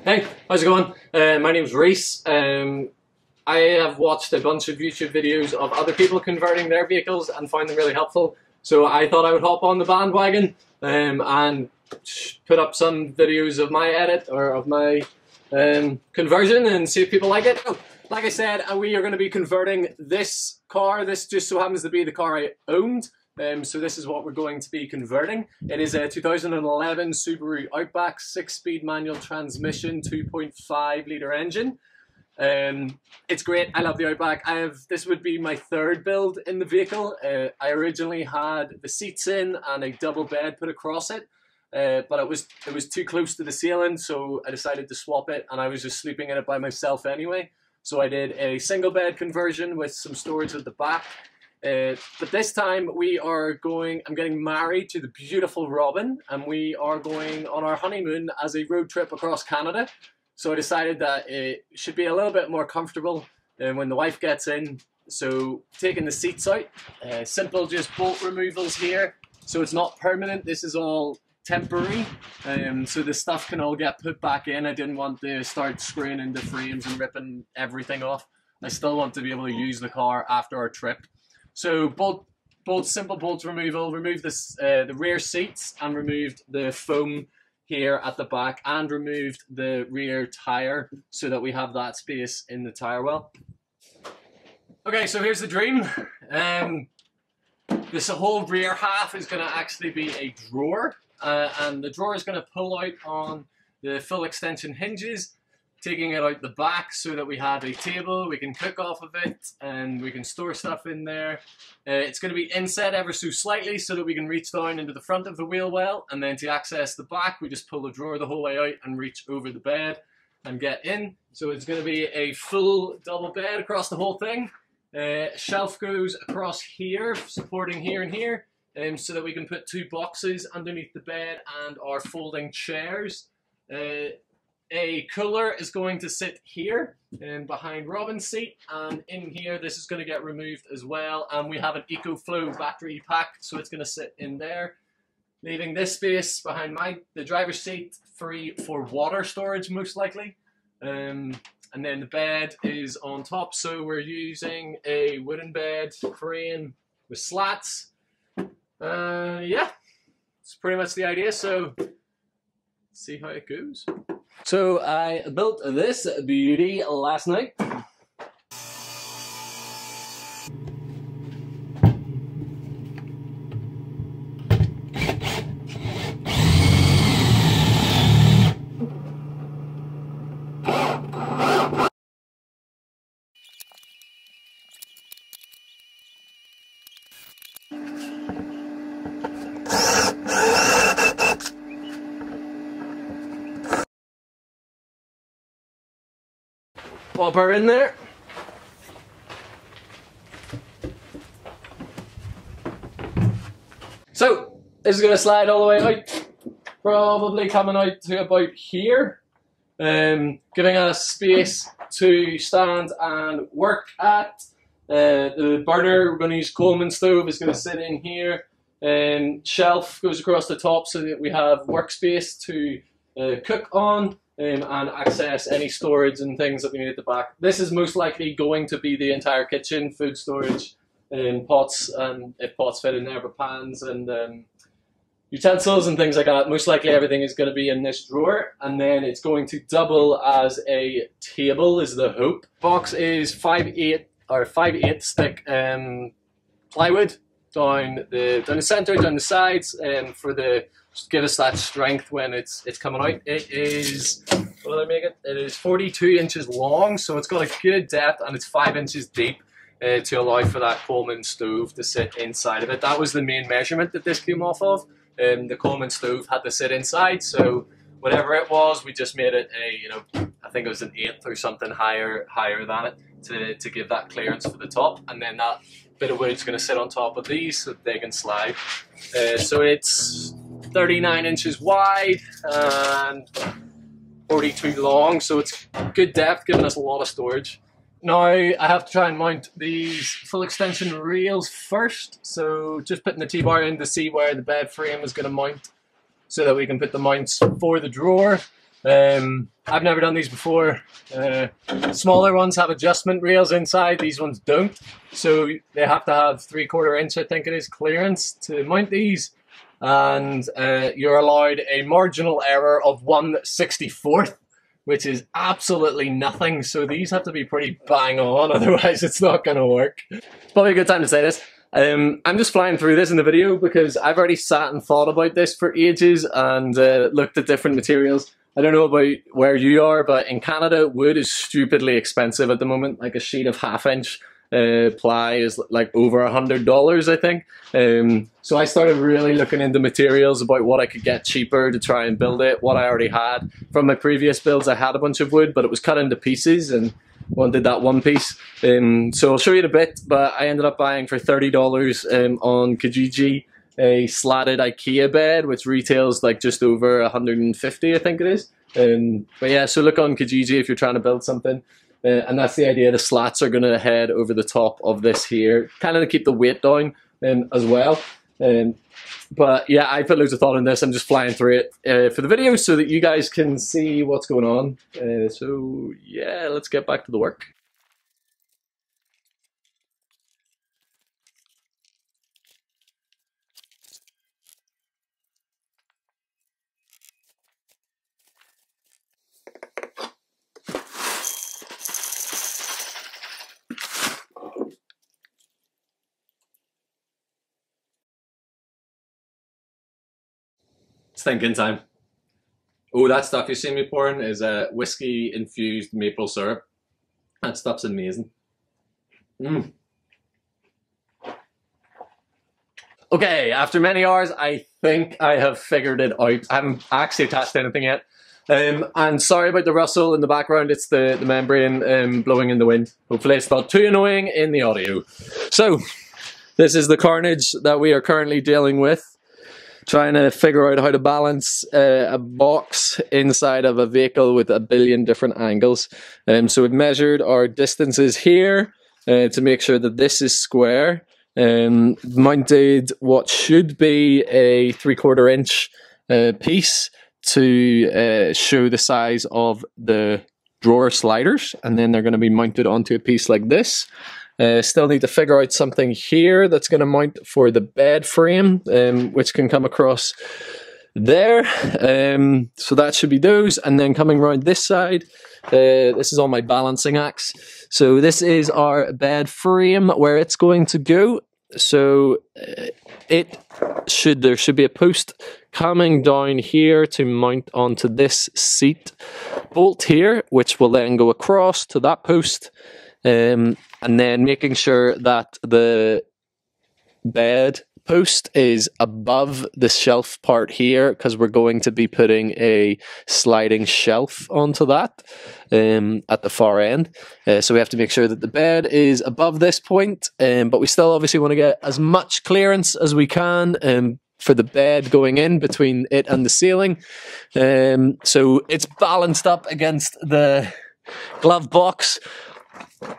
Hey, how's it going? My name's Reese. I have watched a bunch of YouTube videos of other people converting their vehicles and find them really helpful. So I thought I would hop on the bandwagon and put up some videos of my edit or of my conversion and see if people like it. Oh, like I said, we are going to be converting this car. This just so happens to be the car I owned. So this is what we're going to be converting. It is a 2011 Subaru Outback 6-speed manual transmission, 2.5 litre engine. It's great. I love the Outback. This would be my third build in the vehicle. I originally had the seats in and a double bed put across it, but it was too close to the ceiling, so I decided to swap it, and I was just sleeping in it by myself anyway. So I did a single bed conversion with some storage at the back. But this time I'm getting married to the beautiful Robin, and we are going on our honeymoon as a road trip across Canada. So I decided that it should be a little bit more comfortable when the wife gets in. So taking the seats out, simple just bolt removals here. So it's not permanent, this is all temporary. So the stuff can all get put back in. I didn't want to start screwing into frames and ripping everything off. I still want to be able to use the car after our trip. So simple bolt removal, removed the rear seats and removed the foam here at the back and removed the rear tyre so that we have that space in the tyre well. Okay, so here's the dream. This whole rear half is going to actually be a drawer, and the drawer is going to pull out on the full extension hinges, taking it out the back so that we have a table, we can cook off of it, and we can store stuff in there. It's going to be inset ever so slightly so that we can reach down into the front of the wheel well, and then to access the back, we just pull the drawer the whole way out and reach over the bed and get in. So it's going to be a full double bed across the whole thing. Shelf goes across here, supporting here and here, so that we can put two boxes underneath the bed and our folding chairs. A cooler is going to sit here behind Robin's seat, and in here this is going to get removed as well, and we have an EcoFlow battery pack, so it's going to sit in there, leaving this space behind the driver's seat free for water storage most likely. And then the bed is on top, so we're using a wooden bed frame with slats. Yeah, it's pretty much the idea, so let's see how it goes. So I built this beauty last night. Pop her in there. So this is going to slide all the way out, probably coming out to about here, giving us space to stand and work at. The burner, we're going to use Coleman stove, is going to sit in here. Shelf goes across the top so that we have workspace to cook on. And access any storage and things that we need at the back. This is most likely going to be the entire kitchen, food storage, pots, and if pots fit in there, but pans and utensils and things like that. Most likely everything is going to be in this drawer, and then it's going to double as a table is the hope. Box is 5/8 stick plywood down the center, down the sides, just give us that strength when it's coming out. It is, what did I make it? It is 42 inches long, so it's got a good depth, and it's 5 inches deep to allow for that Coleman stove to sit inside of it. That was the main measurement that this came off of. The Coleman stove had to sit inside, so whatever it was, we just made it I think it was an 1/8 or something higher than it to give that clearance for the top, and then that bit of wood's going to sit on top of these so that they can slide. So it's 39 inches wide and 42 long, so it's good depth, giving us a lot of storage. Now I have to try and mount these full extension rails first, so just putting the T-bar in to see where the bed frame is going to mount so that we can put the mounts for the drawer. I've never done these before. Smaller ones have adjustment rails inside, these ones don't. So they have to have 3/4 inch, I think it is, clearance to mount these. And you're allowed a marginal error of 1/64th, which is absolutely nothing. So these have to be pretty bang on, otherwise it's not going to work. It's probably a good time to say this. I'm just flying through this in the video because I've already sat and thought about this for ages and looked at different materials. I don't know about where you are, but in Canada, wood is stupidly expensive at the moment. Like a sheet of 1/2 inch ply is like over $100, I think. So I started really looking into materials about what I could get cheaper to try and build it, what I already had. From my previous builds, I had a bunch of wood, but it was cut into pieces and wanted that one piece. So I'll show you in a bit, but I ended up buying for $30 on Kijiji a slatted IKEA bed, which retails like just over 150, I think it is. But yeah, so look on Kijiji if you're trying to build something. And that's the idea. The slats are going to head over the top of this here, kind of to keep the weight down as well. But yeah, I put loads of thought in this. I'm just flying through it for the video so that you guys can see what's going on. So yeah, let's get back to the work. It's thinking time. Oh, that stuff you see me pouring is a whiskey infused maple syrup. That stuff's amazing. Okay, after many hours, I think I have figured it out. I haven't actually attached anything yet. And sorry about the rustle in the background, it's the membrane blowing in the wind. Hopefully it's not too annoying in the audio. So, this is the carnage that we are currently dealing with. Trying to figure out how to balance a box inside of a vehicle with a billion different angles. So we've measured our distances here to make sure that this is square. Mounted what should be a 3/4 inch piece to show the size of the drawer sliders, and then they're going to be mounted onto a piece like this. Still need to figure out something here that's going to mount for the bed frame, which can come across there. So that should be those. And then coming around this side, this is all my balancing axe. So this is our bed frame where it's going to go. So there should be a post coming down here to mount onto this seat bolt here, which will then go across to that post. And then making sure that the bed post is above the shelf part here, because we're going to be putting a sliding shelf onto that at the far end. So we have to make sure that the bed is above this point, but we still obviously want to get as much clearance as we can for the bed going in between it and the ceiling. So it's balanced up against the glove box.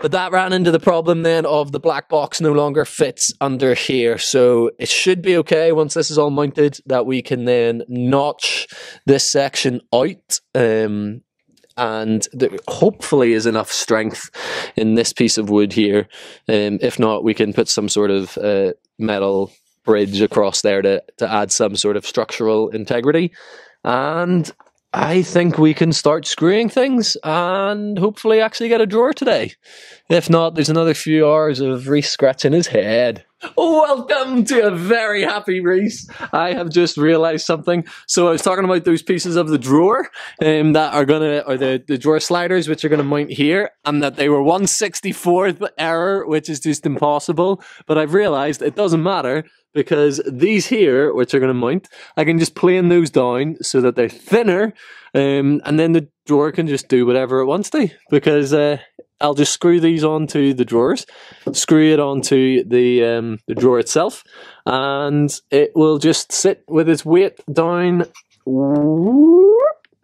But that ran into the problem then of the black box no longer fits under here. So it should be okay once this is all mounted that we can then notch this section out. And there hopefully is enough strength in this piece of wood here. If not, we can put some sort of metal bridge across there to add some sort of structural integrity. And I think we can start screwing things and hopefully actually get a drawer today. If not, there's another few hours of Reese scratching his head. Welcome to a very happy Reese. I have just realized something. So I was talking about those pieces of the drawer that are the drawer sliders, which are gonna mount here, and that they were 1/64th error, which is just impossible. But I've realized it doesn't matter, because these here, which are going to mount, I can just plane those down so that they're thinner, and then the drawer can just do whatever it wants to, because I'll just screw these onto the drawers, screw it onto the drawer itself, and it will just sit with its weight down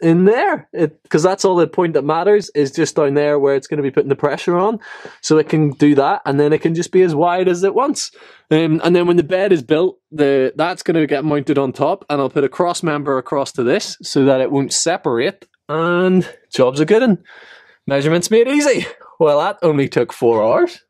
in there, because that's all the point that matters, is just down there where it's going to be putting the pressure on. So it can do that, and then it can just be as wide as it wants. And then when the bed is built, that's going to get mounted on top, and I'll put a cross member across to this so that it won't separate and job's a good one. Measurements made easy. Well, that only took 4 hours.